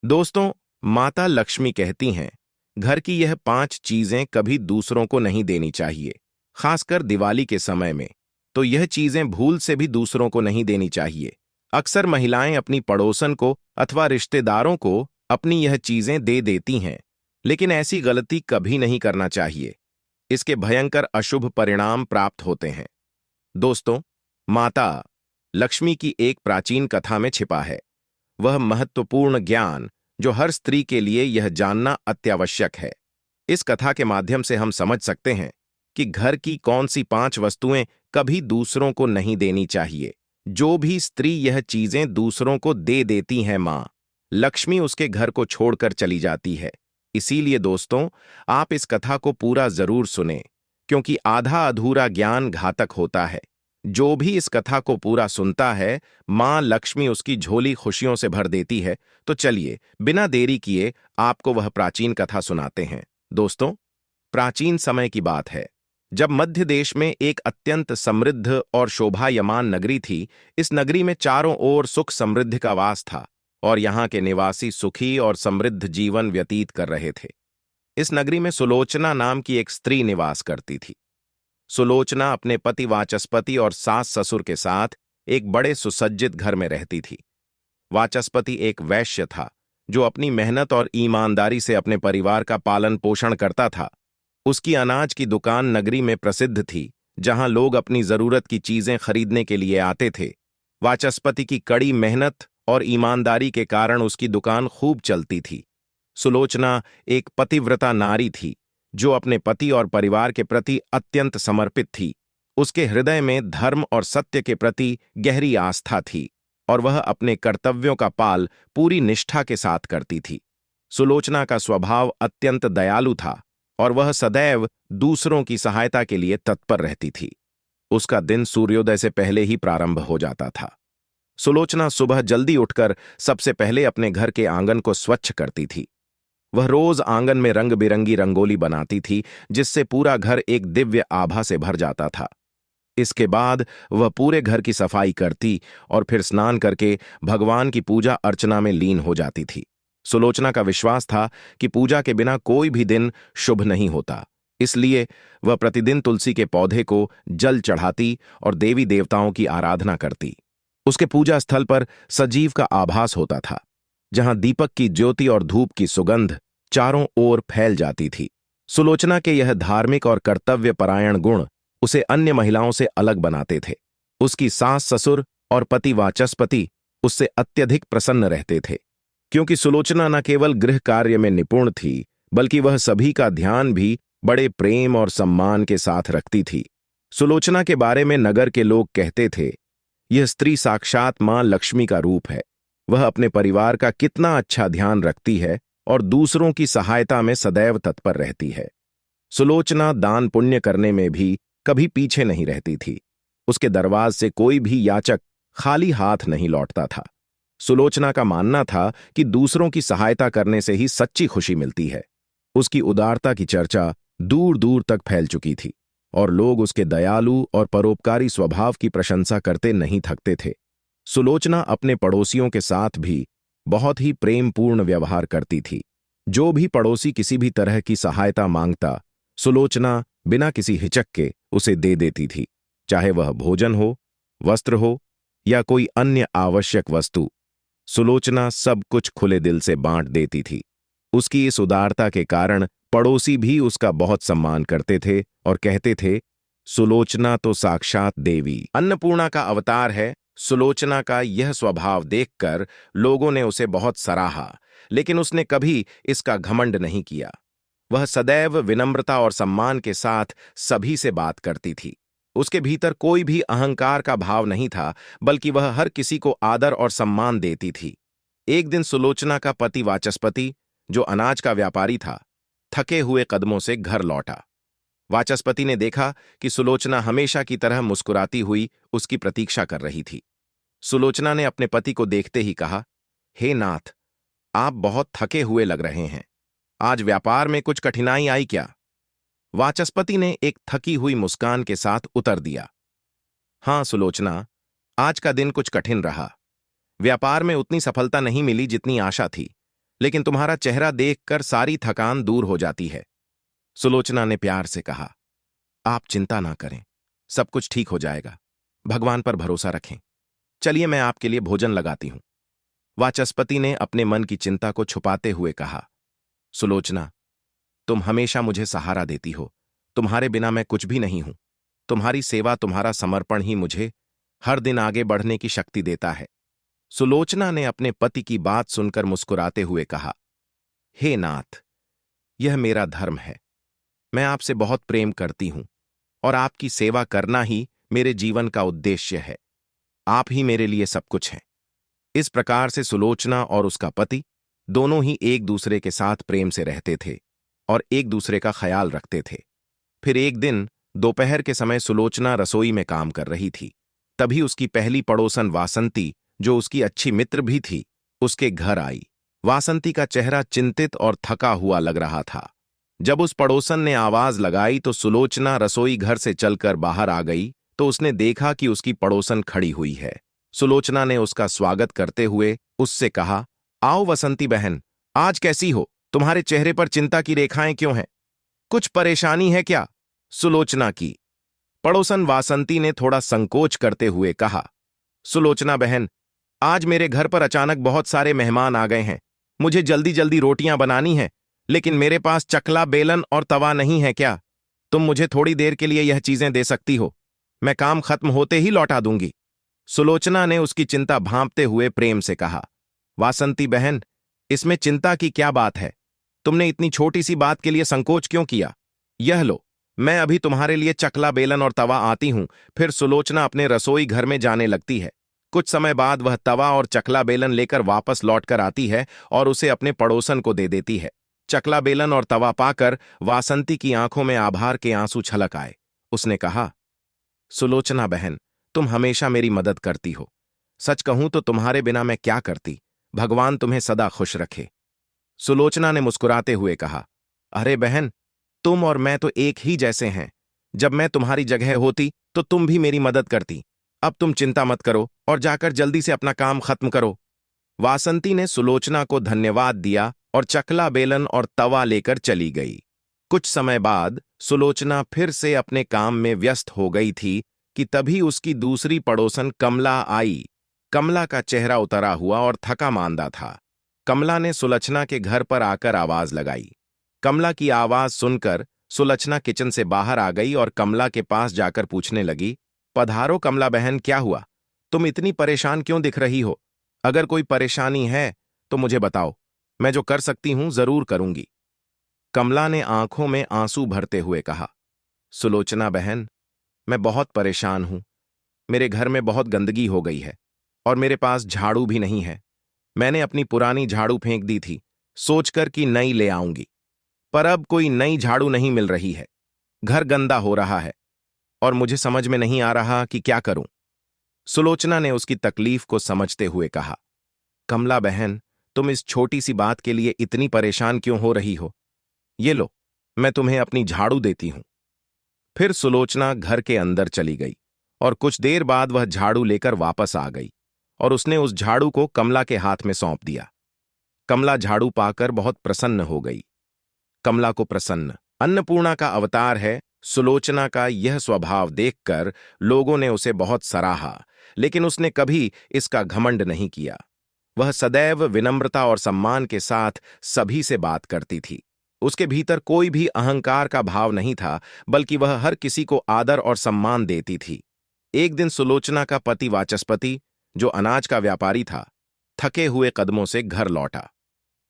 दोस्तों, माता लक्ष्मी कहती हैं, घर की यह 5 चीजें कभी दूसरों को नहीं देनी चाहिए। खासकर दिवाली के समय में तो यह चीजें भूल से भी दूसरों को नहीं देनी चाहिए। अक्सर महिलाएं अपनी पड़ोसन को अथवा रिश्तेदारों को अपनी यह चीजें दे देती हैं, लेकिन ऐसी गलती कभी नहीं करना चाहिए। इसके भयंकर अशुभ परिणाम प्राप्त होते हैं। दोस्तों, माता लक्ष्मी की एक प्राचीन कथा में छिपा है वह महत्वपूर्ण ज्ञान जो हर स्त्री के लिए यह जानना अत्यावश्यक है। इस कथा के माध्यम से हम समझ सकते हैं कि घर की कौन सी 5 वस्तुएं कभी दूसरों को नहीं देनी चाहिए। जो भी स्त्री यह चीजें दूसरों को दे देती है, मां लक्ष्मी उसके घर को छोड़कर चली जाती है। इसीलिए दोस्तों, आप इस कथा को पूरा जरूर सुने, क्योंकि आधा अधूरा ज्ञान घातक होता है। जो भी इस कथा को पूरा सुनता है, मां लक्ष्मी उसकी झोली खुशियों से भर देती है। तो चलिए, बिना देरी किए आपको वह प्राचीन कथा सुनाते हैं। दोस्तों, प्राचीन समय की बात है, जब मध्य देश में एक अत्यंत समृद्ध और शोभायमान नगरी थी। इस नगरी में चारों ओर सुख समृद्धि का वास था और यहाँ के निवासी सुखी और समृद्ध जीवन व्यतीत कर रहे थे। इस नगरी में सुलोचना नाम की एक स्त्री निवास करती थी। सुलोचना अपने पति वाचस्पति और सास ससुर के साथ एक बड़े सुसज्जित घर में रहती थी। वाचस्पति एक वैश्य था जो अपनी मेहनत और ईमानदारी से अपने परिवार का पालन पोषण करता था। उसकी अनाज की दुकान नगरी में प्रसिद्ध थी, जहां लोग अपनी जरूरत की चीजें खरीदने के लिए आते थे। वाचस्पति की कड़ी मेहनत और ईमानदारी के कारण उसकी दुकान खूब चलती थी। सुलोचना एक पतिव्रता नारी थी जो अपने पति और परिवार के प्रति अत्यंत समर्पित थी। उसके हृदय में धर्म और सत्य के प्रति गहरी आस्था थी और वह अपने कर्तव्यों का पाल पूरी निष्ठा के साथ करती थी। सुलोचना का स्वभाव अत्यंत दयालु था और वह सदैव दूसरों की सहायता के लिए तत्पर रहती थी। उसका दिन सूर्योदय से पहले ही प्रारंभ हो जाता था। सुलोचना सुबह जल्दी उठकर सबसे पहले अपने घर के आंगन को स्वच्छ करती थी। वह रोज आंगन में रंग बिरंगी रंगोली बनाती थी, जिससे पूरा घर एक दिव्य आभा से भर जाता था। इसके बाद वह पूरे घर की सफाई करती और फिर स्नान करके भगवान की पूजा अर्चना में लीन हो जाती थी। सुलोचना का विश्वास था कि पूजा के बिना कोई भी दिन शुभ नहीं होता, इसलिए वह प्रतिदिन तुलसी के पौधे को जल चढ़ाती और देवी देवताओं की आराधना करती। उसके पूजा स्थल पर सजीव का आभास होता था, जहां दीपक की ज्योति और धूप की सुगंध चारों ओर फैल जाती थी। सुलोचना के यह धार्मिक और कर्तव्य परायण गुण उसे अन्य महिलाओं से अलग बनाते थे। उसकी सास ससुर और पति वाचस्पति उससे अत्यधिक प्रसन्न रहते थे, क्योंकि सुलोचना न केवल गृह कार्य में निपुण थी, बल्कि वह सभी का ध्यान भी बड़े प्रेम और सम्मान के साथ रखती थी। सुलोचना के बारे में नगर के लोग कहते थे, यह स्त्री साक्षात मां लक्ष्मी का रूप है। वह अपने परिवार का कितना अच्छा ध्यान रखती है और दूसरों की सहायता में सदैव तत्पर रहती है। सुलोचना दान पुण्य करने में भी कभी पीछे नहीं रहती थी। उसके दरवाज से कोई भी याचक खाली हाथ नहीं लौटता था। सुलोचना का मानना था कि दूसरों की सहायता करने से ही सच्ची खुशी मिलती है। उसकी उदारता की चर्चा दूर दूर तक फैल चुकी थी और लोग उसके दयालु और परोपकारी स्वभाव की प्रशंसा करते नहीं थकते थे। सुलोचना अपने पड़ोसियों के साथ भी बहुत ही प्रेमपूर्ण व्यवहार करती थी। जो भी पड़ोसी किसी भी तरह की सहायता मांगता, सुलोचना बिना किसी हिचक के उसे दे देती थी, चाहे वह भोजन हो, वस्त्र हो या कोई अन्य आवश्यक वस्तु। सुलोचना सब कुछ खुले दिल से बांट देती थी। उसकी इस उदारता के कारण पड़ोसी भी उसका बहुत सम्मान करते थे और कहते थे, सुलोचना तो साक्षात देवी अन्नपूर्णा का अवतार है। सुलोचना का यह स्वभाव देखकर लोगों ने उसे बहुत सराहा, लेकिन उसने कभी इसका घमंड नहीं किया। वह सदैव विनम्रता और सम्मान के साथ सभी से बात करती थी। उसके भीतर कोई भी अहंकार का भाव नहीं था, बल्कि वह हर किसी को आदर और सम्मान देती थी। एक दिन सुलोचना का पति वाचस्पति, जो अनाज का व्यापारी था, थके हुए कदमों से घर लौटा। वाचस्पति ने देखा कि सुलोचना हमेशा की तरह मुस्कुराती हुई उसकी प्रतीक्षा कर रही थी। सुलोचना ने अपने पति को देखते ही कहा, हे नाथ, आप बहुत थके हुए लग रहे हैं। आज व्यापार में कुछ कठिनाई आई क्या? वाचस्पति ने एक थकी हुई मुस्कान के साथ उत्तर दिया, हाँ सुलोचना, आज का दिन कुछ कठिन रहा। व्यापार में उतनी सफलता नहीं मिली जितनी आशा थी। लेकिन तुम्हारा चेहरा देखकर सारी थकान दूर हो जाती है। सुलोचना ने प्यार से कहा, आप चिंता ना करें, सब कुछ ठीक हो जाएगा। भगवान पर भरोसा रखें। चलिए मैं आपके लिए भोजन लगाती हूं। वाचस्पति ने अपने मन की चिंता को छुपाते हुए कहा, सुलोचना, तुम हमेशा मुझे सहारा देती हो। तुम्हारे बिना मैं कुछ भी नहीं हूं। तुम्हारी सेवा, तुम्हारा समर्पण ही मुझे हर दिन आगे बढ़ने की शक्ति देता है। सुलोचना ने अपने पति की बात सुनकर मुस्कुराते हुए कहा, हे नाथ, यह मेरा धर्म है। मैं आपसे बहुत प्रेम करती हूं और आपकी सेवा करना ही मेरे जीवन का उद्देश्य है। आप ही मेरे लिए सब कुछ हैं। इस प्रकार से सुलोचना और उसका पति दोनों ही एक दूसरे के साथ प्रेम से रहते थे और एक दूसरे का ख्याल रखते थे। फिर एक दिन दोपहर के समय सुलोचना रसोई में काम कर रही थी। तभी उसकी पहली पड़ोसन वासंती, जो उसकी अच्छी मित्र भी थी, उसके घर आई। वासंती का चेहरा चिंतित और थका हुआ लग रहा था। जब उस पड़ोसन ने आवाज लगाई तो सुलोचना रसोई घर से चलकर बाहर आ गई तो उसने देखा कि उसकी पड़ोसन खड़ी हुई है। सुलोचना ने उसका स्वागत करते हुए उससे कहा, आओ वसंती बहन, आज कैसी हो? तुम्हारे चेहरे पर चिंता की रेखाएं क्यों हैं? कुछ परेशानी है क्या? सुलोचना की पड़ोसन वासंती ने थोड़ा संकोच करते हुए कहा, सुलोचना बहन, आज मेरे घर पर अचानक बहुत सारे मेहमान आ गए हैं। मुझे जल्दी जल्दी रोटियां बनानी हैं, लेकिन मेरे पास चकला, बेलन और तवा नहीं है क्या? तुम मुझे थोड़ी देर के लिए यह चीजें दे सकती हो? मैं काम खत्म होते ही लौटा दूंगी। सुलोचना ने उसकी चिंता भांपते हुए प्रेम से कहा, वासंती बहन, इसमें चिंता की क्या बात है? तुमने इतनी छोटी सी बात के लिए संकोच क्यों किया? यह लो, मैं अभी तुम्हारे लिए चकला, बेलन और तवा आती हूं। फिर सुलोचना अपने रसोई घर में जाने लगती है। कुछ समय बाद वह तवा और चकला बेलन लेकर वापस लौटकर आती है और उसे अपने पड़ोसन को दे देती है। चकला, बेलन और तवा पाकर वासंती की आंखों में आभार के आंसू छलक आए। उसने कहा, सुलोचना बहन, तुम हमेशा मेरी मदद करती हो। सच कहूं तो तुम्हारे बिना मैं क्या करती। भगवान तुम्हें सदा खुश रखे। सुलोचना ने मुस्कुराते हुए कहा, अरे बहन, तुम और मैं तो एक ही जैसे हैं। जब मैं तुम्हारी जगह होती तो तुम भी मेरी मदद करती। अब तुम चिंता मत करो और जाकर जल्दी से अपना काम खत्म करो। वासंती ने सुलोचना को धन्यवाद दिया और चकला, बेलन और तवा लेकर चली गई। कुछ समय बाद सुलोचना फिर से अपने काम में व्यस्त हो गई थी कि तभी उसकी दूसरी पड़ोसन कमला आई। कमला का चेहरा उतरा हुआ और थका मांदा था। कमला ने सुलोचना के घर पर आकर आवाज लगाई। कमला की आवाज सुनकर सुलोचना किचन से बाहर आ गई और कमला के पास जाकर पूछने लगी, पधारो कमला बहन, क्या हुआ? तुम इतनी परेशान क्यों दिख रही हो? अगर कोई परेशानी है तो मुझे बताओ, मैं जो कर सकती हूं जरूर करूंगी। कमला ने आंखों में आंसू भरते हुए कहा, सुलोचना बहन, मैं बहुत परेशान हूं। मेरे घर में बहुत गंदगी हो गई है और मेरे पास झाड़ू भी नहीं है। मैंने अपनी पुरानी झाड़ू फेंक दी थी, सोचकर कि नई ले आऊंगी, पर अब कोई नई झाड़ू नहीं मिल रही है। घर गंदा हो रहा है और मुझे समझ में नहीं आ रहा कि क्या करूं। सुलोचना ने उसकी तकलीफ को समझते हुए कहा, कमला बहन, तुम इस छोटी सी बात के लिए इतनी परेशान क्यों हो रही हो? ये लो, मैं तुम्हें अपनी झाड़ू देती हूं। फिर सुलोचना घर के अंदर चली गई और कुछ देर बाद वह झाड़ू लेकर वापस आ गई और उसने उस झाड़ू को कमला के हाथ में सौंप दिया। कमला झाड़ू पाकर बहुत प्रसन्न हो गई। कमला को प्रसन्न अन्नपूर्णा का अवतार है। सुलोचना का यह स्वभाव देखकर लोगों ने उसे बहुत सराहा, लेकिन उसने कभी इसका घमंड नहीं किया। वह सदैव विनम्रता और सम्मान के साथ सभी से बात करती थी। उसके भीतर कोई भी अहंकार का भाव नहीं था, बल्कि वह हर किसी को आदर और सम्मान देती थी। एक दिन सुलोचना का पति वाचस्पति, जो अनाज का व्यापारी था, थके हुए कदमों से घर लौटा।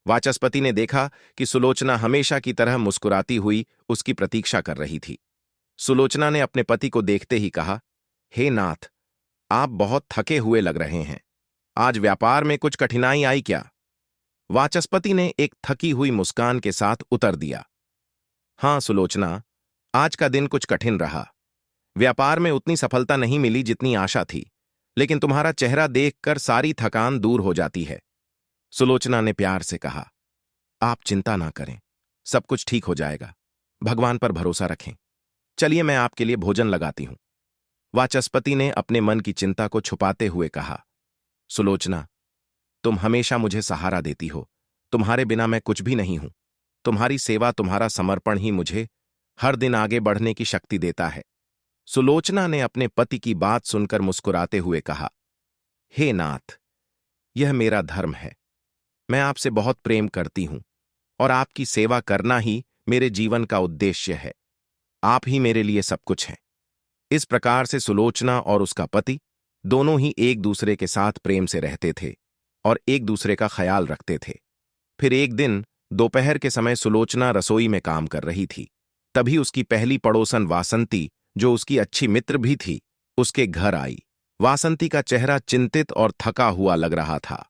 वाचस्पति ने देखा कि सुलोचना हमेशा की तरह मुस्कुराती हुई उसकी प्रतीक्षा कर रही थी। सुलोचना ने अपने पति को देखते ही कहा, हे नाथ, आप बहुत थके हुए लग रहे हैं। आज व्यापार में कुछ कठिनाई आई क्या? वाचस्पति ने एक थकी हुई मुस्कान के साथ उत्तर दिया, हां सुलोचना, आज का दिन कुछ कठिन रहा। व्यापार में उतनी सफलता नहीं मिली जितनी आशा थी, लेकिन तुम्हारा चेहरा देखकर सारी थकान दूर हो जाती है। सुलोचना ने प्यार से कहा, आप चिंता ना करें, सब कुछ ठीक हो जाएगा। भगवान पर भरोसा रखें। चलिए मैं आपके लिए भोजन लगाती हूं। वाचस्पति ने अपने मन की चिंता को छुपाते हुए कहा, सुलोचना, तुम हमेशा मुझे सहारा देती हो। तुम्हारे बिना मैं कुछ भी नहीं हूं। तुम्हारी सेवा, तुम्हारा समर्पण ही मुझे हर दिन आगे बढ़ने की शक्ति देता है। सुलोचना ने अपने पति की बात सुनकर मुस्कुराते हुए कहा, हे नाथ, यह मेरा धर्म है। मैं आपसे बहुत प्रेम करती हूं और आपकी सेवा करना ही मेरे जीवन का उद्देश्य है। आप ही मेरे लिए सब कुछ हैं। इस प्रकार से सुलोचना और उसका पति दोनों ही एक दूसरे के साथ प्रेम से रहते थे और एक दूसरे का ख्याल रखते थे। फिर एक दिन दोपहर के समय सुलोचना रसोई में काम कर रही थी। तभी उसकी पहली पड़ोसन वासंती, जो उसकी अच्छी मित्र भी थी, उसके घर आई। वासंती का चेहरा चिंतित और थका हुआ लग रहा था।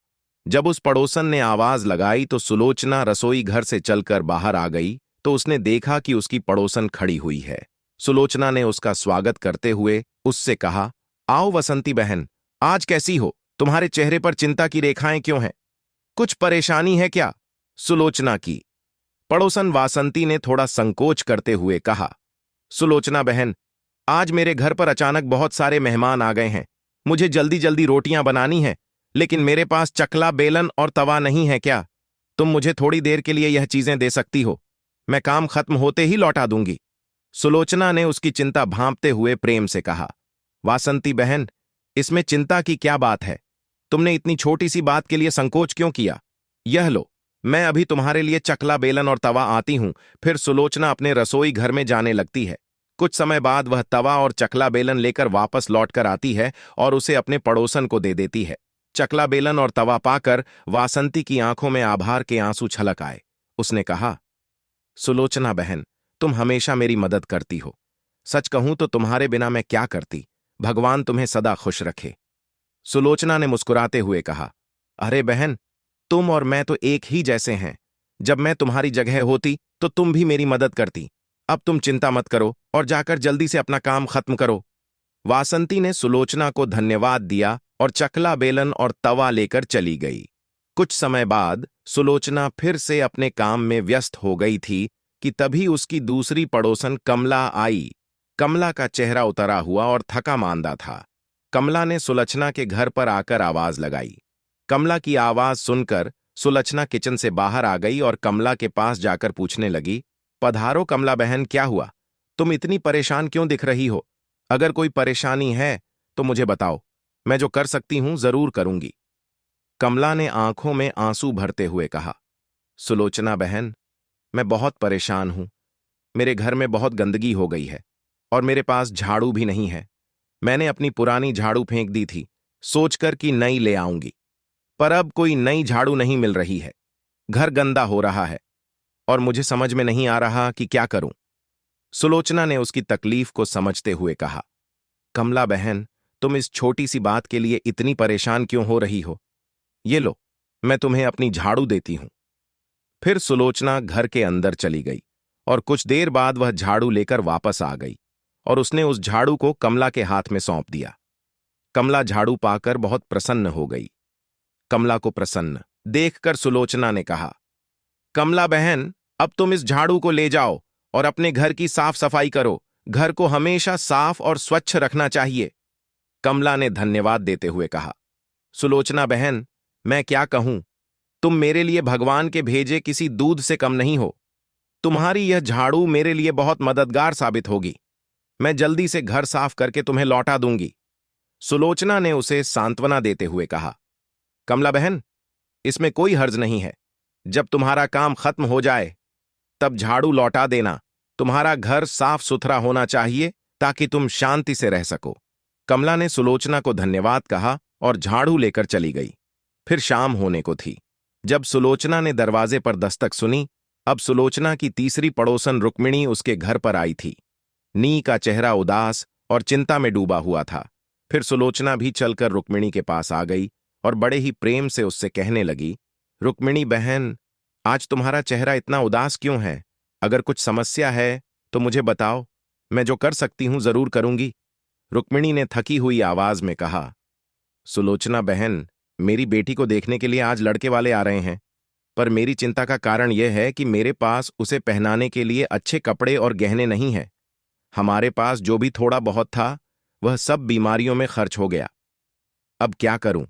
जब उस पड़ोसन ने आवाज लगाई तो सुलोचना रसोई घर से चलकर बाहर आ गई तो उसने देखा कि उसकी पड़ोसन खड़ी हुई है। सुलोचना ने उसका स्वागत करते हुए उससे कहा, आओ वसंती बहन, आज कैसी हो? तुम्हारे चेहरे पर चिंता की रेखाएं क्यों हैं? कुछ परेशानी है क्या? सुलोचना की पड़ोसन वासंती ने थोड़ा संकोच करते हुए कहा, सुलोचना बहन, आज मेरे घर पर अचानक बहुत सारे मेहमान आ गए हैं। मुझे जल्दी जल्दी रोटियां बनानी हैं, लेकिन मेरे पास चकला, बेलन और तवा नहीं है क्या? तुम मुझे थोड़ी देर के लिए यह चीजें दे सकती हो? मैं काम खत्म होते ही लौटा दूंगी। सुलोचना ने उसकी चिंता भांपते हुए प्रेम से कहा, वासंती बहन, इसमें चिंता की क्या बात है? तुमने इतनी छोटी सी बात के लिए संकोच क्यों किया? यह लो, मैं अभी तुम्हारे लिए चकला, बेलन और तवा आती हूं। फिर सुलोचना अपने रसोई घर में जाने लगती है। कुछ समय बाद वह तवा और चकला, बेलन लेकर वापस लौटकर आती है और उसे अपने पड़ोसन को दे देती है। चकला, बेलन और तवा पाकर वासंती की आंखों में आभार के आंसू छलक आए। उसने कहा, सुलोचना बहन, तुम हमेशा मेरी मदद करती हो। सच कहूं तो तुम्हारे बिना मैं क्या करती। भगवान तुम्हें सदा खुश रखे। सुलोचना ने मुस्कुराते हुए कहा, अरे बहन, तुम और मैं तो एक ही जैसे हैं। जब मैं तुम्हारी जगह होती तो तुम भी मेरी मदद करती। अब तुम चिंता मत करो और जाकर जल्दी से अपना काम खत्म करो। वासंती ने सुलोचना को धन्यवाद दिया और चकला, बेलन और तवा लेकर चली गई। कुछ समय बाद सुलोचना फिर से अपने काम में व्यस्त हो गई थी कि तभी उसकी दूसरी पड़ोसन कमला आई। कमला का चेहरा उतरा हुआ और थका मांदा था। कमला ने सुलोचना के घर पर आकर आवाज लगाई। कमला की आवाज सुनकर सुलोचना किचन से बाहर आ गई और कमला के पास जाकर पूछने लगी, पधारो कमला बहन, क्या हुआ? तुम इतनी परेशान क्यों दिख रही हो? अगर कोई परेशानी है तो मुझे बताओ, मैं जो कर सकती हूं जरूर करूंगी। कमला ने आंखों में आंसू भरते हुए कहा, सुलोचना बहन, मैं बहुत परेशान हूं। मेरे घर में बहुत गंदगी हो गई है और मेरे पास झाड़ू भी नहीं है। मैंने अपनी पुरानी झाड़ू फेंक दी थी, सोचकर कि नई ले आऊंगी, पर अब कोई नई झाड़ू नहीं मिल रही है। घर गंदा हो रहा है और मुझे समझ में नहीं आ रहा कि क्या करूं। सुलोचना ने उसकी तकलीफ को समझते हुए कहा, कमला बहन, तुम इस छोटी सी बात के लिए इतनी परेशान क्यों हो रही हो? ये लो, मैं तुम्हें अपनी झाड़ू देती हूं। फिर सुलोचना घर के अंदर चली गई और कुछ देर बाद वह झाड़ू लेकर वापस आ गई और उसने उस झाड़ू को कमला के हाथ में सौंप दिया। कमला झाड़ू पाकर बहुत प्रसन्न हो गई। कमला को प्रसन्न देखकर सुलोचना ने कहा, कमला बहन, अब तुम इस झाड़ू को ले जाओ और अपने घर की साफ सफाई करो। घर को हमेशा साफ और स्वच्छ रखना चाहिए। कमला ने धन्यवाद देते हुए कहा, सुलोचना बहन, मैं क्या कहूं, तुम मेरे लिए भगवान के भेजे किसी दूध से कम नहीं हो। तुम्हारी यह झाड़ू मेरे लिए बहुत मददगार साबित होगी। मैं जल्दी से घर साफ करके तुम्हें लौटा दूंगी। सुलोचना ने उसे सांत्वना देते हुए कहा, कमला बहन, इसमें कोई हर्ज नहीं है। जब तुम्हारा काम खत्म हो जाए तब झाड़ू लौटा देना। तुम्हारा घर साफ सुथरा होना चाहिए ताकि तुम शांति से रह सको। कमला ने सुलोचना को धन्यवाद कहा और झाड़ू लेकर चली गई। फिर शाम होने को थी। जब सुलोचना ने दरवाजे पर दस्तक सुनी, अब सुलोचना की तीसरी पड़ोसन रुक्मिणी उसके घर पर आई थी। नी का चेहरा उदास और चिंता में डूबा हुआ था। फिर सुलोचना भी चलकर रुक्मिणी के पास आ गई और बड़े ही प्रेम से उससे कहने लगी, रुक्मिणी बहन, आज तुम्हारा चेहरा इतना उदास क्यों है? अगर कुछ समस्या है तो मुझे बताओ, मैं जो कर सकती हूं जरूर करूंगी। रुक्मिणी ने थकी हुई आवाज में कहा, सुलोचना बहन, मेरी बेटी को देखने के लिए आज लड़के वाले आ रहे हैं, पर मेरी चिंता का कारण यह है कि मेरे पास उसे पहनाने के लिए अच्छे कपड़े और गहने नहीं हैं। हमारे पास जो भी थोड़ा बहुत था वह सब बीमारियों में खर्च हो गया। अब क्या करूं,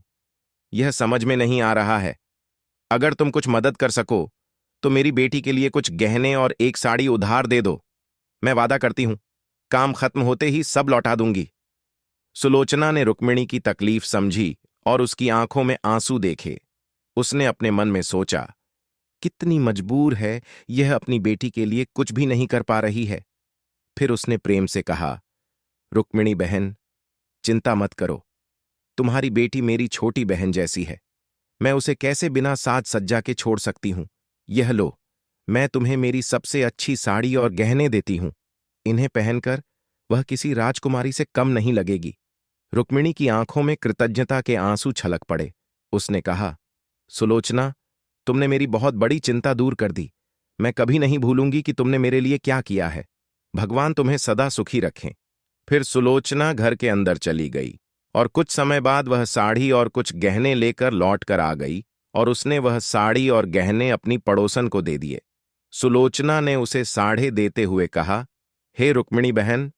यह समझ में नहीं आ रहा है। अगर तुम कुछ मदद कर सको तो मेरी बेटी के लिए कुछ गहने और एक साड़ी उधार दे दो। मैं वादा करती हूं, काम खत्म होते ही सब लौटा दूंगी। सुलोचना ने रुक्मिणी की तकलीफ समझी और उसकी आंखों में आंसू देखे। उसने अपने मन में सोचा, कितनी मजबूर है, यह अपनी बेटी के लिए कुछ भी नहीं कर पा रही है। फिर उसने प्रेम से कहा, रुक्मिणी बहन, चिंता मत करो। तुम्हारी बेटी मेरी छोटी बहन जैसी है। मैं उसे कैसे बिना साज सज्जा के छोड़ सकती हूं। यह लो, मैं तुम्हें मेरी सबसे अच्छी साड़ी और गहने देती हूं। इन्हें पहनकर वह किसी राजकुमारी से कम नहीं लगेगी। रुक्मिणी की आंखों में कृतज्ञता के आंसू छलक पड़े। उसने कहा, सुलोचना, तुमने मेरी बहुत बड़ी चिंता दूर कर दी। मैं कभी नहीं भूलूंगी कि तुमने मेरे लिए क्या किया है। भगवान तुम्हें सदा सुखी रखें। फिर सुलोचना घर के अंदर चली गई और कुछ समय बाद वह साड़ी और कुछ गहने लेकर लौट कर आ गई और उसने वह साड़ी और गहने अपनी पड़ोसन को दे दिए। सुलोचना ने उसे साढ़े देते हुए कहा, हे रुक्मिणी बहन,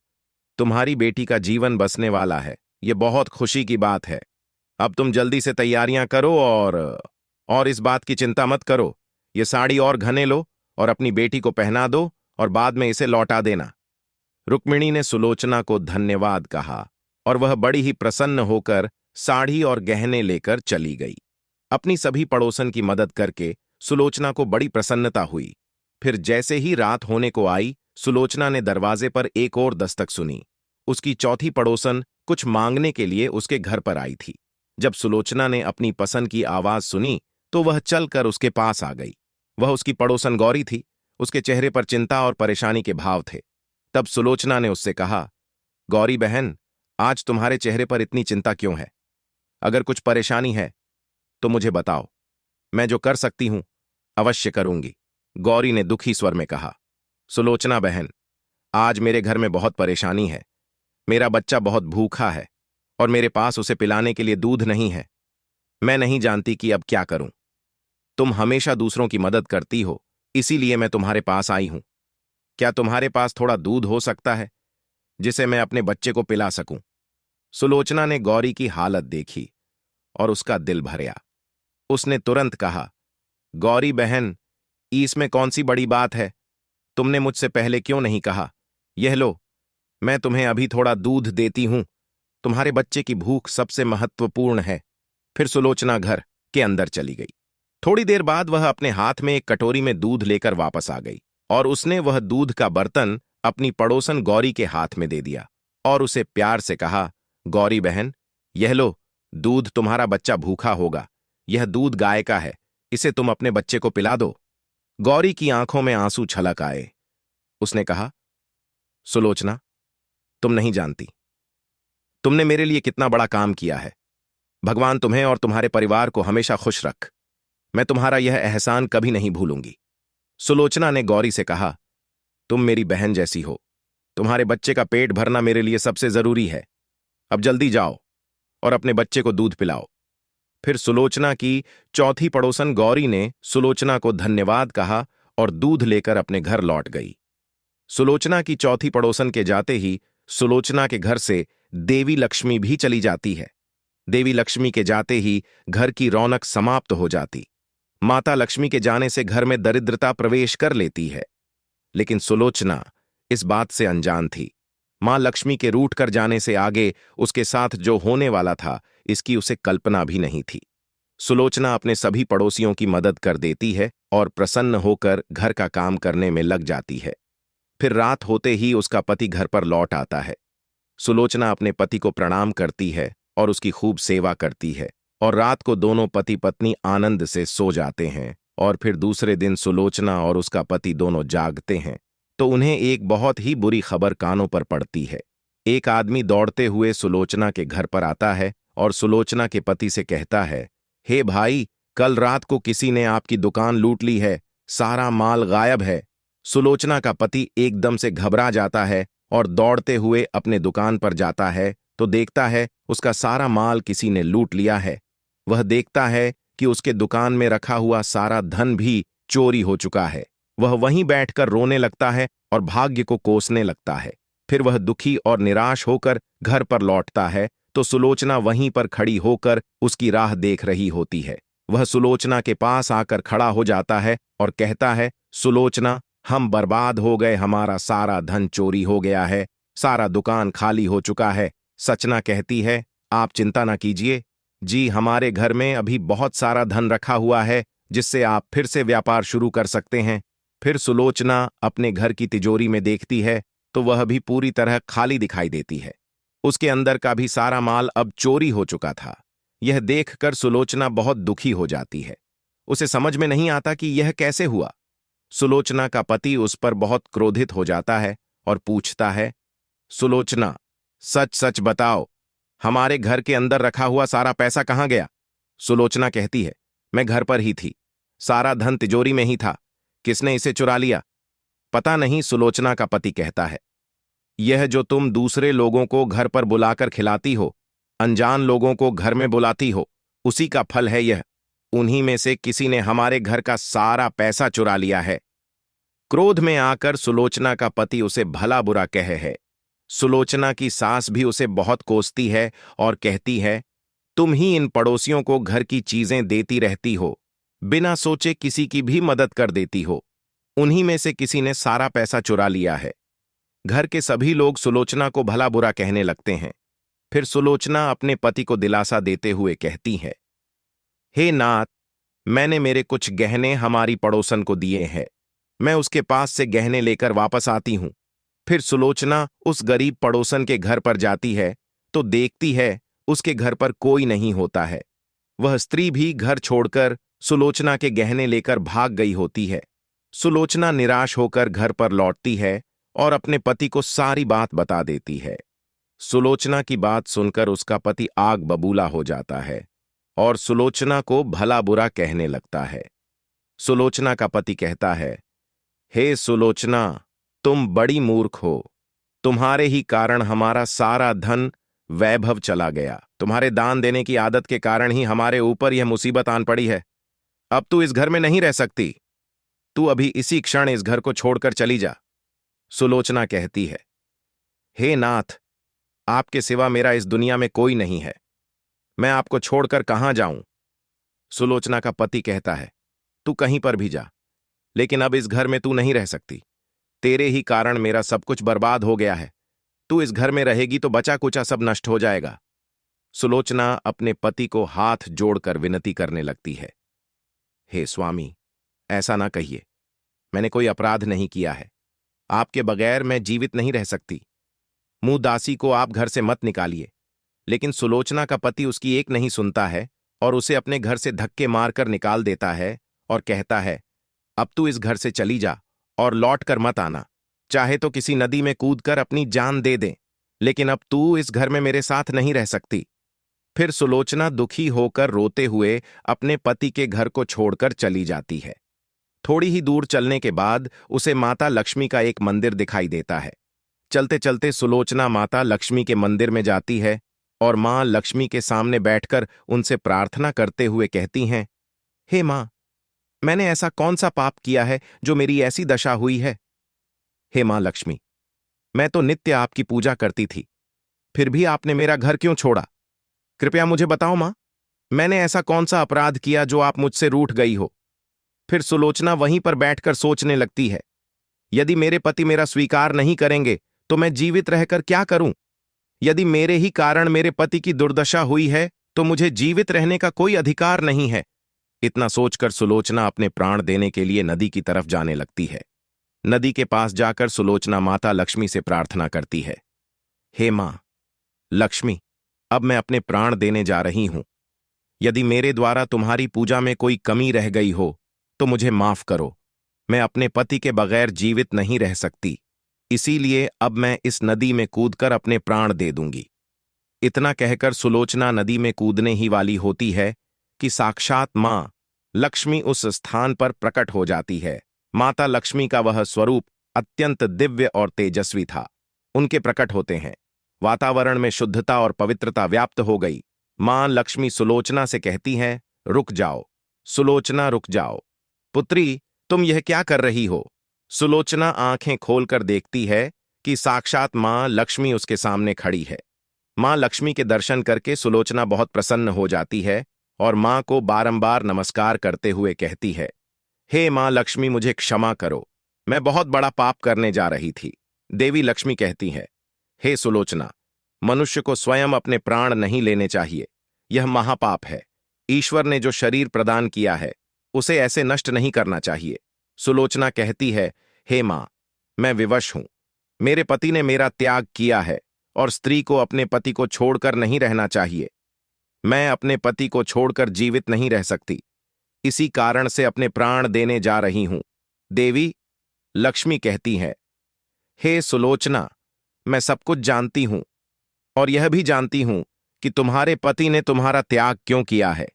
तुम्हारी बेटी का जीवन बसने वाला है। ये बहुत खुशी की बात है। अब तुम जल्दी से तैयारियां करो और इस बात की चिंता मत करो। ये साड़ी और गहने लो और अपनी बेटी को पहना दो और बाद में इसे लौटा देना। रुक्मिणी ने सुलोचना को धन्यवाद कहा और वह बड़ी ही प्रसन्न होकर साड़ी और गहने लेकर चली गई। अपनी सभी पड़ोसन की मदद करके सुलोचना को बड़ी प्रसन्नता हुई। फिर जैसे ही रात होने को आई, सुलोचना ने दरवाजे पर एक और दस्तक सुनी। उसकी चौथी पड़ोसन कुछ मांगने के लिए उसके घर पर आई थी। जब सुलोचना ने अपनी पसंद की आवाज सुनी तो वह चलकर उसके पास आ गई। वह उसकी पड़ोसन गौरी थी। उसके चेहरे पर चिंता और परेशानी के भाव थे। तब सुलोचना ने उससे कहा, गौरी बहन, आज तुम्हारे चेहरे पर इतनी चिंता क्यों है? अगर कुछ परेशानी है तो मुझे बताओ। मैं जो कर सकती हूं अवश्य करूंगी। गौरी ने दुखी स्वर में कहा, सुलोचना बहन, आज मेरे घर में बहुत परेशानी है। मेरा बच्चा बहुत भूखा है और मेरे पास उसे पिलाने के लिए दूध नहीं है। मैं नहीं जानती कि अब क्या करूं। तुम हमेशा दूसरों की मदद करती हो, इसीलिए मैं तुम्हारे पास आई हूं। क्या तुम्हारे पास थोड़ा दूध हो सकता है जिसे मैं अपने बच्चे को पिला सकूं? सुलोचना ने गौरी की हालत देखी और उसका दिल भर। उसने तुरंत कहा, गौरी बहन, इसमें कौन सी बड़ी बात है? तुमने मुझसे पहले क्यों नहीं कहा? यह लो, मैं तुम्हें अभी थोड़ा दूध देती हूं। तुम्हारे बच्चे की भूख सबसे महत्वपूर्ण है। फिर सुलोचना घर के अंदर चली गई। थोड़ी देर बाद वह अपने हाथ में एक कटोरी में दूध लेकर वापस आ गई और उसने वह दूध का बर्तन अपनी पड़ोसन गौरी के हाथ में दे दिया और उसे प्यार से कहा, गौरी बहन, यह लो, दूध तुम्हारा बच्चा भूखा होगा। यह दूध गाय का है, इसे तुम अपने बच्चे को पिला दो। गौरी की आंखों में आंसू छलक आए। उसने कहा, सुलोचना, तुम नहीं जानती तुमने मेरे लिए कितना बड़ा काम किया है। भगवान तुम्हें और तुम्हारे परिवार को हमेशा खुश रख। मैं तुम्हारा यह एहसान कभी नहीं भूलूंगी। सुलोचना ने गौरी से कहा, तुम मेरी बहन जैसी हो। तुम्हारे बच्चे का पेट भरना मेरे लिए सबसे जरूरी है। अब जल्दी जाओ और अपने बच्चे को दूध पिलाओ। फिर सुलोचना की चौथी पड़ोसन गौरी ने सुलोचना को धन्यवाद कहा और दूध लेकर अपने घर लौट गई। सुलोचना की चौथी पड़ोसन के जाते ही सुलोचना के घर से देवी लक्ष्मी भी चली जाती है। देवी लक्ष्मी के जाते ही घर की रौनक समाप्त हो जाती। माता लक्ष्मी के जाने से घर में दरिद्रता प्रवेश कर लेती है। लेकिन सुलोचना इस बात से अनजान थी। मां लक्ष्मी के रूठ कर जाने से आगे उसके साथ जो होने वाला था, इसकी उसे कल्पना भी नहीं थी। सुलोचना अपने सभी पड़ोसियों की मदद कर देती है और प्रसन्न होकर घर का काम करने में लग जाती है। फिर रात होते ही उसका पति घर पर लौट आता है। सुलोचना अपने पति को प्रणाम करती है और उसकी खूब सेवा करती है और रात को दोनों पति पत्नी आनंद से सो जाते हैं। और फिर दूसरे दिन सुलोचना और उसका पति दोनों जागते हैं तो उन्हें एक बहुत ही बुरी खबर कानों पर पड़ती है। एक आदमी दौड़ते हुए सुलोचना के घर पर आता है और सुलोचना के पति से कहता है, हे भाई, कल रात को किसी ने आपकी दुकान लूट ली है, सारा माल गायब है। सुलोचना का पति एकदम से घबरा जाता है और दौड़ते हुए अपने दुकान पर जाता है तो देखता है उसका सारा माल किसी ने लूट लिया है। वह देखता है कि उसके दुकान में रखा हुआ सारा धन भी चोरी हो चुका है। वह वहीं बैठकर रोने लगता है और भाग्य को कोसने लगता है। फिर वह दुखी और निराश होकर घर पर लौटता है तो सुलोचना वहीं पर खड़ी होकर उसकी राह देख रही होती है। वह सुलोचना के पास आकर खड़ा हो जाता है और कहता है, सुलोचना, हम बर्बाद हो गए, हमारा सारा धन चोरी हो गया है, सारा दुकान खाली हो चुका है। सचना कहती है, आप चिंता ना कीजिए जी, हमारे घर में अभी बहुत सारा धन रखा हुआ है जिससे आप फिर से व्यापार शुरू कर सकते हैं। फिर सुलोचना अपने घर की तिजोरी में देखती है तो वह भी पूरी तरह खाली दिखाई देती है। उसके अंदर का भी सारा माल अब चोरी हो चुका था। यह देखकर सुलोचना बहुत दुखी हो जाती है। उसे समझ में नहीं आता कि यह कैसे हुआ। सुलोचना का पति उस पर बहुत क्रोधित हो जाता है और पूछता है, सुलोचना, सच सच बताओ, हमारे घर के अंदर रखा हुआ सारा पैसा कहाँ गया? सुलोचना कहती है, मैं घर पर ही थी, सारा धन तिजोरी में ही था, किसने इसे चुरा लिया? पता नहीं, सुलोचना का पति कहता है, यह जो तुम दूसरे लोगों को घर पर बुलाकर खिलाती हो, अनजान लोगों को घर में बुलाती हो, उसी का फल है यह। उन्हीं में से किसी ने हमारे घर का सारा पैसा चुरा लिया है। क्रोध में आकर सुलोचना का पति उसे भला बुरा कहे है। सुलोचना की सास भी उसे बहुत कोसती है और कहती है, तुम ही इन पड़ोसियों को घर की चीजें देती रहती हो, बिना सोचे किसी की भी मदद कर देती हो। उन्हीं में से किसी ने सारा पैसा चुरा लिया है। घर के सभी लोग सुलोचना को भला बुरा कहने लगते हैं। फिर सुलोचना अपने पति को दिलासा देते हुए कहती है, हे नाथ, मैंने मेरे कुछ गहने हमारी पड़ोसन को दिए हैं, मैं उसके पास से गहने लेकर वापस आती हूं। फिर सुलोचना उस गरीब पड़ोसन के घर पर जाती है तो देखती है उसके घर पर कोई नहीं होता है। वह स्त्री भी घर छोड़कर सुलोचना के गहने लेकर भाग गई होती है। सुलोचना निराश होकर घर पर लौटती है और अपने पति को सारी बात बता देती है। सुलोचना की बात सुनकर उसका पति आग बबूला हो जाता है और सुलोचना को भला बुरा कहने लगता है। सुलोचना का पति कहता है, हे सुलोचना, तुम बड़ी मूर्ख हो, तुम्हारे ही कारण हमारा सारा धन वैभव चला गया। तुम्हारे दान देने की आदत के कारण ही हमारे ऊपर यह मुसीबत आन पड़ी है। अब तू इस घर में नहीं रह सकती, तू अभी इसी क्षण इस घर को छोड़कर चली जा। सुलोचना कहती है, हे नाथ, आपके सिवा मेरा इस दुनिया में कोई नहीं है, मैं आपको छोड़कर कहां जाऊं? सुलोचना का पति कहता है, तू कहीं पर भी जा, लेकिन अब इस घर में तू नहीं रह सकती। तेरे ही कारण मेरा सब कुछ बर्बाद हो गया है। तू इस घर में रहेगी तो बचा कुचा सब नष्ट हो जाएगा। सुलोचना अपने पति को हाथ जोड़कर विनती करने लगती है, हे स्वामी, ऐसा ना कहिए, मैंने कोई अपराध नहीं किया है, आपके बगैर मैं जीवित नहीं रह सकती। मुंह दासी को आप घर से मत निकालिए। लेकिन सुलोचना का पति उसकी एक नहीं सुनता है और उसे अपने घर से धक्के मारकर निकाल देता है और कहता है, अब तू इस घर से चली जा और लौट कर मत आना। चाहे तो किसी नदी में कूदकर अपनी जान दे दे, लेकिन अब तू इस घर में मेरे साथ नहीं रह सकती। फिर सुलोचना दुखी होकर रोते हुए अपने पति के घर को छोड़कर चली जाती है। थोड़ी ही दूर चलने के बाद उसे माता लक्ष्मी का एक मंदिर दिखाई देता है। चलते चलते सुलोचना माता लक्ष्मी के मंदिर में जाती है और मां लक्ष्मी के सामने बैठकर उनसे प्रार्थना करते हुए कहती हैं, हे मां, मैंने ऐसा कौन सा पाप किया है जो मेरी ऐसी दशा हुई है? हे मां लक्ष्मी, मैं तो नित्य आपकी पूजा करती थी, फिर भी आपने मेरा घर क्यों छोड़ा? कृपया मुझे बताओ मां, मैंने ऐसा कौन सा अपराध किया जो आप मुझसे रूठ गई हो? फिर सुलोचना वहीं पर बैठकर सोचने लगती है, यदि मेरे पति मेरा स्वीकार नहीं करेंगे तो मैं जीवित रहकर क्या करूं? यदि मेरे ही कारण मेरे पति की दुर्दशा हुई है तो मुझे जीवित रहने का कोई अधिकार नहीं है। इतना सोचकर सुलोचना अपने प्राण देने के लिए नदी की तरफ जाने लगती है। नदी के पास जाकर सुलोचना माता लक्ष्मी से प्रार्थना करती है, हे मां लक्ष्मी, अब मैं अपने प्राण देने जा रही हूं। यदि मेरे द्वारा तुम्हारी पूजा में कोई कमी रह गई हो तो मुझे माफ करो। मैं अपने पति के बगैर जीवित नहीं रह सकती, इसीलिए अब मैं इस नदी में कूदकर अपने प्राण दे दूंगी। इतना कहकर सुलोचना नदी में कूदने ही वाली होती है कि साक्षात मां लक्ष्मी उस स्थान पर प्रकट हो जाती है। माता लक्ष्मी का वह स्वरूप अत्यंत दिव्य और तेजस्वी था। उनके प्रकट होते हैं वातावरण में शुद्धता और पवित्रता व्याप्त हो गई। मां लक्ष्मी सुलोचना से कहती हैं, रुक जाओ सुलोचना, रुक जाओ। पुत्री, तुम यह क्या कर रही हो? सुलोचना आंखें खोलकर देखती है कि साक्षात मां लक्ष्मी उसके सामने खड़ी है। मां लक्ष्मी के दर्शन करके सुलोचना बहुत प्रसन्न हो जाती है और माँ को बारंबार नमस्कार करते हुए कहती है, हे माँ लक्ष्मी, मुझे क्षमा करो, मैं बहुत बड़ा पाप करने जा रही थी। देवी लक्ष्मी कहती है, हे सुलोचना, मनुष्य को स्वयं अपने प्राण नहीं लेने चाहिए, यह महापाप है। ईश्वर ने जो शरीर प्रदान किया है उसे ऐसे नष्ट नहीं करना चाहिए। सुलोचना कहती है, हे माँ, मैं विवश हूं, मेरे पति ने मेरा त्याग किया है और स्त्री को अपने पति को छोड़कर नहीं रहना चाहिए। मैं अपने पति को छोड़कर जीवित नहीं रह सकती, इसी कारण से अपने प्राण देने जा रही हूं। देवी लक्ष्मी कहती है, हे सुलोचना, मैं सब कुछ जानती हूं और यह भी जानती हूं कि तुम्हारे पति ने तुम्हारा त्याग क्यों किया है।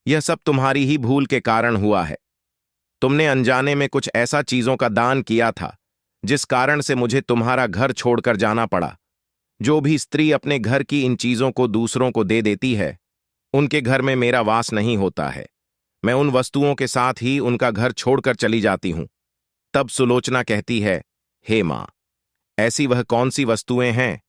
यह सब तुम्हारी ही भूल के कारण हुआ है। तुमने अनजाने में कुछ ऐसा चीजों का दान किया था जिस कारण से मुझे तुम्हारा घर छोड़कर जाना पड़ा। जो भी स्त्री अपने घर की इन चीजों को दूसरों को दे देती है, उनके घर में मेरा वास नहीं होता है। मैं उन वस्तुओं के साथ ही उनका घर छोड़कर चली जाती हूं। तब सुलोचना कहती है, हे मां, ऐसी वह कौन सी वस्तुएं हैं,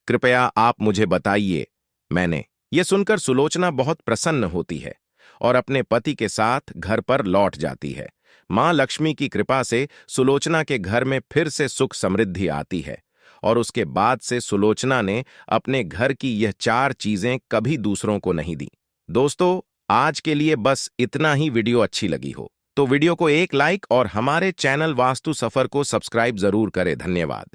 कृपया आप मुझे बताइए। मैंने यह सुनकर सुलोचना बहुत प्रसन्न होती है और अपने पति के साथ घर पर लौट जाती है। मां लक्ष्मी की कृपा से सुलोचना के घर में फिर से सुख समृद्धि आती है और उसके बाद से सुलोचना ने अपने घर की यह 4 चीजें कभी दूसरों को नहीं दी। दोस्तों, आज के लिए बस इतना ही। वीडियो अच्छी लगी हो तो वीडियो को एक लाइक और हमारे चैनल वास्तु सफर को सब्सक्राइब जरूर करें। धन्यवाद।